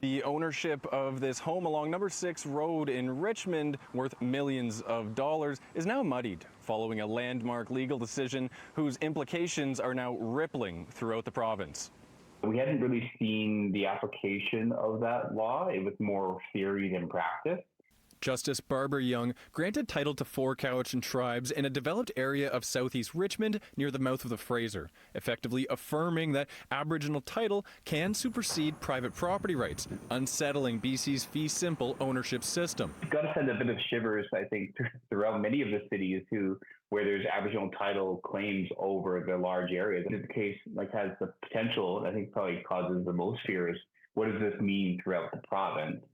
The ownership of this home along number 6 Road in Richmond, worth millions of dollars, is now muddied following a landmark legal decision whose implications are now rippling throughout the province. We hadn't really seen the application of that law. It was more theory than practice. Justice Barbara Young granted title to 4 Cowichan tribes in a developed area of southeast Richmond near the mouth of the Fraser, effectively affirming that Aboriginal title can supersede private property rights, unsettling BC's fee simple ownership system. It's got to send a bit of shivers, I think, throughout many of the cities where there's Aboriginal title claims over the large areas. This case has the potential, I think probably causes the most fears. What does this mean throughout the province?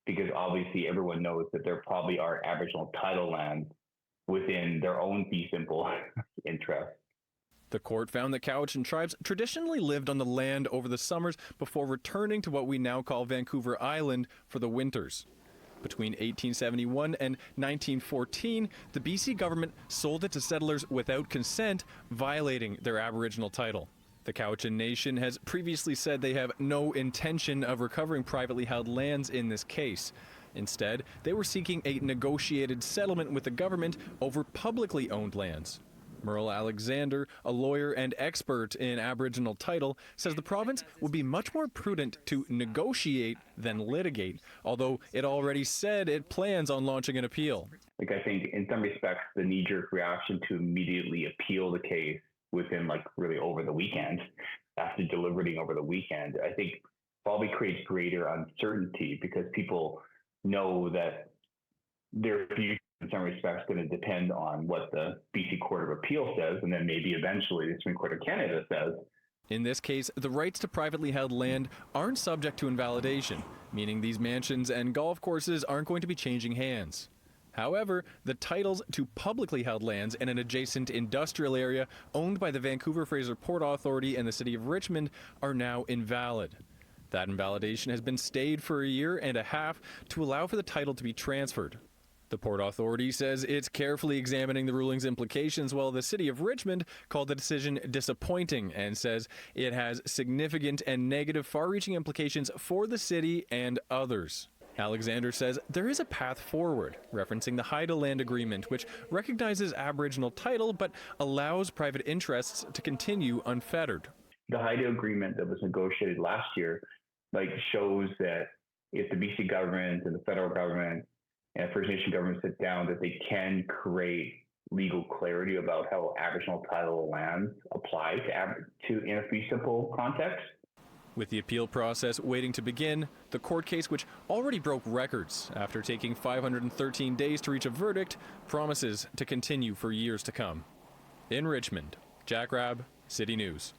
Because obviously everyone knows that there probably are Aboriginal title lands within their own fee simple interest. The court found that Cowichan tribes traditionally lived on the land over the summers before returning to what we now call Vancouver Island for the winters. Between 1871 and 1914, the BC government sold it to settlers without consent, violating their Aboriginal title. The Cowichan Nation has previously said they have no intention of recovering privately held lands in this case. Instead, they were seeking a negotiated settlement with the government over publicly owned lands. Merle Alexander, a lawyer and expert in Aboriginal title, says the province would be much more prudent to negotiate than litigate, although it already said it plans on launching an appeal. I think in some respects, the knee-jerk reaction to immediately appeal the case within really over the weekend, after deliberating over the weekend, I think probably creates greater uncertainty because people know that their future in some respects going to depend on what the BC Court of Appeal says, and then maybe eventually the Supreme Court of Canada says. In this case, the rights to privately held land aren't subject to invalidation, meaning these mansions and golf courses aren't going to be changing hands. However, the titles to publicly held lands in an adjacent industrial area owned by the Vancouver Fraser Port Authority and the City of Richmond are now invalid. That invalidation has been stayed for a year and a half to allow for the title to be transferred. The Port Authority says it's carefully examining the ruling's implications, while the City of Richmond called the decision disappointing and says it has significant and negative far-reaching implications for the city and others. Alexander says there is a path forward, referencing the Haida Land Agreement, which recognizes Aboriginal title but allows private interests to continue unfettered. The Haida Agreement that was negotiated last year shows that if the BC government and the federal government and First Nation government sit down, that they can create legal clarity about how Aboriginal title lands apply to in a fee simple context. With the appeal process waiting to begin, the court case, which already broke records after taking 513 days to reach a verdict, promises to continue for years to come. In Richmond, Rabb, City News.